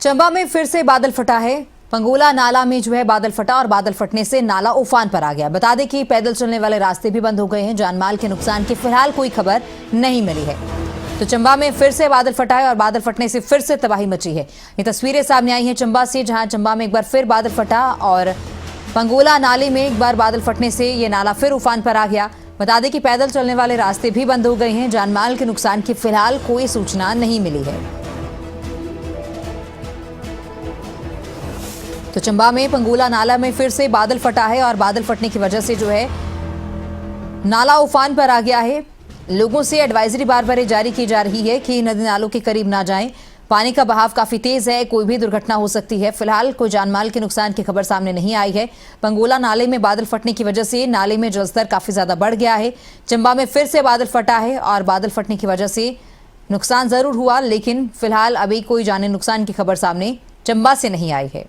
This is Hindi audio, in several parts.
चंबा में फिर से बादल फटा है। पंगोला नाला में जो है बादल फटा और बादल फटने से नाला उफान पर आ गया। बता दें कि पैदल चलने वाले रास्ते भी बंद हो गए हैं। जानमाल के नुकसान की फिलहाल कोई खबर नहीं मिली है। तो चंबा में फिर से बादल फटा है और बादल फटने से फिर से तबाही मची है। ये तस्वीरें सामने आई हैं चंबा से, जहां चंबा में एक बार फिर बादल फटा और पंगोला नाले में एक बार बादल फटने से ये नाला फिर उफान पर आ गया। बता दें कि पैदल चलने वाले रास्ते भी बंद हो गए हैं। जानमाल के नुकसान की फिलहाल कोई सूचना नहीं मिली है। तो चंबा में पंगोला नाला में फिर से बादल फटा है और बादल फटने की वजह से जो है नाला उफान पर आ गया है। लोगों से एडवाइजरी बार बार जारी की जा रही है कि नदी नालों के करीब ना जाएं। पानी का बहाव काफी तेज है, कोई भी दुर्घटना हो सकती है। फिलहाल कोई जानमाल के नुकसान की खबर सामने नहीं आई है। पंगोला नाले में बादल फटने की वजह से नाले में जलस्तर काफी ज्यादा बढ़ गया है। चंबा में फिर से बादल फटा है और बादल फटने की वजह से नुकसान जरूर हुआ, लेकिन फिलहाल अभी कोई जाने नुकसान की खबर सामने चंबा से नहीं आई है।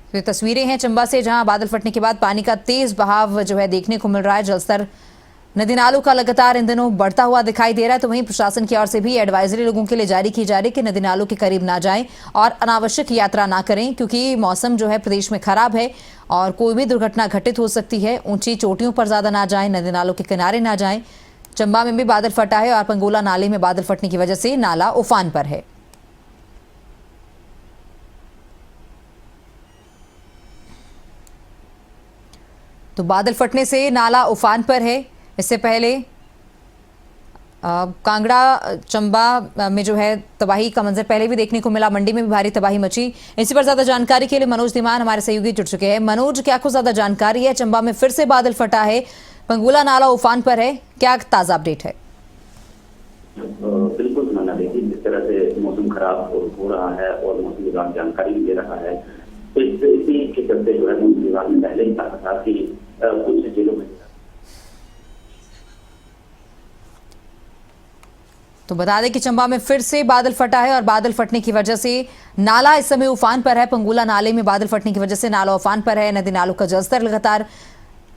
तो ये तस्वीरें हैं चंबा से, जहां बादल फटने के बाद पानी का तेज बहाव जो है देखने को मिल रहा है। जलस्तर नदी नालों का लगातार इन दिनों बढ़ता हुआ दिखाई दे रहा है। तो वहीं प्रशासन की ओर से भी एडवाइजरी लोगों के लिए जारी की जा रही है कि नदी नालों के करीब ना जाएं और अनावश्यक यात्रा ना करें, क्योंकि मौसम जो है प्रदेश में खराब है और कोई भी दुर्घटना घटित हो सकती है। ऊंची चोटियों पर ज्यादा ना जाएं, नदी नालों के किनारे ना जाएं। चंबा में भी बादल फटा है और पंगोला नाले में बादल फटने की वजह से नाला उफान पर है। तो बादल फटने से नाला उफान पर है। इससे पहले कांगड़ा चंबा में जो है तबाही का मंजर पहले भी देखने को मिला। मंडी में भी भारी तबाही मची। इसी पर ज्यादा जानकारी के लिए मनोज धीमान हमारे सहयोगी जुड़ चुके हैं। मनोज, क्या कुछ ज्यादा जानकारी है? चंबा में फिर से बादल फटा है, पंगोला नाला उफान पर है, क्या ताजा अपडेट है? बिल्कुल सुनाना, देखिए जिस तरह से मौसम खराब हो रहा है और मौसम विभाग जानकारी भी दे रहा है, तो इसी के चलते जो है मौसम विभाग ने पहले ही कहा था कि कुछ जिलों में। तो बता दें कि चंबा में फिर से बादल फटा है और बादल फटने की वजह से नाला इस समय उफान पर है। पंगोला नाले में बादल फटने की वजह से नाला उफान पर है। नदी नालों का जलस्तर लगातार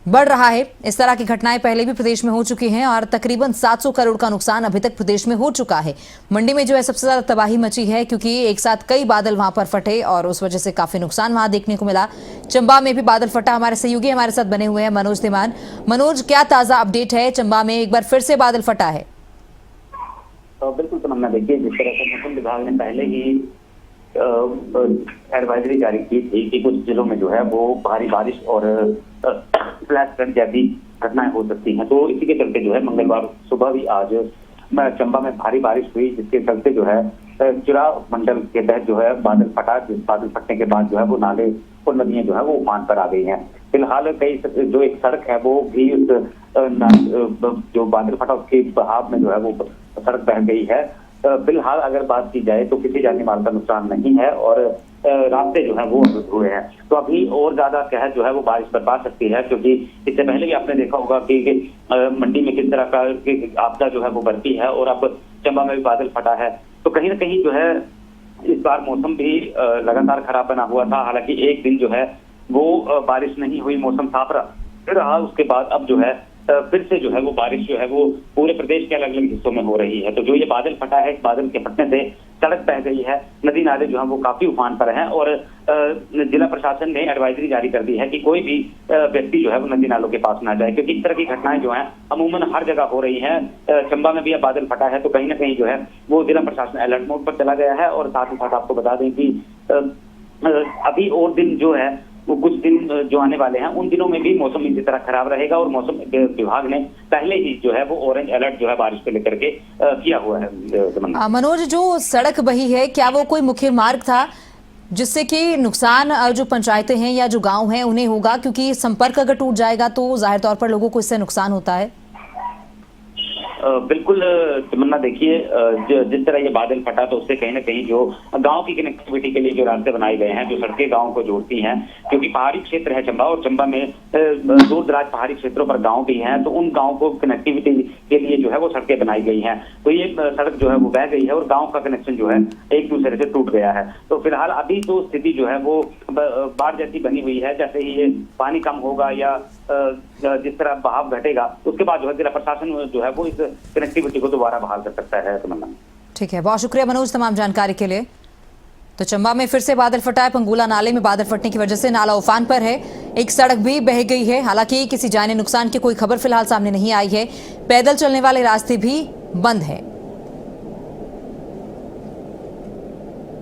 बढ़ रहा है। इस तरह की घटनाएं पहले भी प्रदेश में हो चुकी हैं और तकरीबन 700 करोड़ का नुकसान अभी तक प्रदेश में हो चुका है। मंडी में जो है सबसे ज्यादा तबाही मची है, क्योंकि एक साथ कई बादल वहां पर फटे और उस वजह से काफी नुकसान वहां देखने को मिला। चंबा में भी बादल फटा। हमारे सहयोगी हमारे साथ बने हुए हैं मनोज धीमान। मनोज, क्या ताजा अपडेट है? चंबा में एक बार फिर से बादल फटा है। तो बिल्कुल तमन्ना, देखिए जिस तरह से मौसम विभाग ने पहले ही एडवाइजरी जारी की थी कि कुछ जिलों में जो है वो भारी बारिश और फ्लैश फ्लड जैसी घटनाएं हो सकती हैं, तो इसी के चलते जो है मंगलवार सुबह भी आज चंबा में भारी बारिश हुई, जिसके चलते जो है चुरा मंडल के तहत जो है बादल फटा। जिस बादल फटने के बाद जो है वो नाले और नदियां जो है वो उफान पर आ गई हैं। फिलहाल कई जो एक सड़क है वो भी उस जो बादल फटा उसके बहाव में जो है वो सड़क बह गई है। फिलहाल अगर बात की जाए तो किसी जानी माल का नुकसान नहीं है और रास्ते जो है वो अवरुद्ध हुए हैं। तो अभी और ज्यादा कहर जो है वो बारिश बरपा सकती है, क्योंकि इससे पहले भी आपने देखा होगा कि मंडी में किस तरह का आपदा जो है वो बरती है और अब चंबा में भी बादल फटा है। तो कहीं ना कहीं जो है इस बार मौसम भी लगातार खराब बना हुआ था। हालांकि एक दिन जो है वो बारिश नहीं हुई, मौसम साफ रहा। उसके बाद अब जो है फिर से जो है वो बारिश जो है वो पूरे प्रदेश के अलग अलग हिस्सों में हो रही है। तो जो ये बादल फटा है, इस बादल के फटने से सड़क बह गई है, नदी नाले जो है वो काफी उफान पर हैं और जिला प्रशासन ने एडवाइजरी जारी कर दी है कि कोई भी व्यक्ति जो है वो नदी नालों के पास ना जाए, क्योंकि इस तरह की घटनाएं जो हैं अमूमन हर जगह हो रही हैं। चंबा में भी अब बादल फटा है, तो कहीं ना कहीं जो है वो जिला प्रशासन अलर्ट मोड पर चला गया है। और साथ ही साथ आपको बता दें कि अभी और दिन जो है वो कुछ दिन जो आने वाले हैं उन दिनों में भी मौसम इसी तरह खराब रहेगा और मौसम विभाग ने पहले ही जो है वो ऑरेंज अलर्ट जो है बारिश को लेकर के किया हुआ है। मनोज, जो सड़क बही है, क्या वो कोई मुख्य मार्ग था जिससे कि नुकसान जो पंचायतें हैं या जो गांव हैं उन्हें होगा? क्योंकि संपर्क अगर टूट जाएगा तो जाहिर तौर पर लोगों को इससे नुकसान होता है। बिल्कुल तमन्ना, देखिए जिस तरह ये बादल फटा तो उससे कहीं ना कहीं जो गांव की कनेक्टिविटी के लिए जो रास्ते बनाए गए हैं, जो सड़कें गांव को जोड़ती हैं, क्योंकि पहाड़ी क्षेत्र है चंबा और चंबा में दूर दराज पहाड़ी क्षेत्रों पर गांव भी हैं, तो उन गांव को कनेक्टिविटी के लिए जो है वो सड़कें बनाई गई हैं। तो ये सड़क जो है वो बह गई है और गाँव का कनेक्शन जो है एक दूसरे से टूट गया है। तो फिलहाल अभी तो स्थिति जो है वो बाढ़ जैसी बनी हुई है। जैसे ही ये पानी कम होगा या जिस तरह बहाव घटेगा, उसके बाद जो है जिला प्रशासन जो है वो इस कनेक्टिविटी को दोबारा बहाल कर सकता है। तमन्ना। ठीक है, बहुत शुक्रिया मनोज तमाम जानकारी के लिए। तो चंबा में फिर से बादल फटा है। पंगूला नाले में बादल फटने की वजह से नाला उफान पर है। एक सड़क भी बह गई है। हालांकि किसी जानी नुकसान की कोई खबर फिलहाल सामने नहीं आई है। पैदल चलने वाले रास्ते भी बंद है।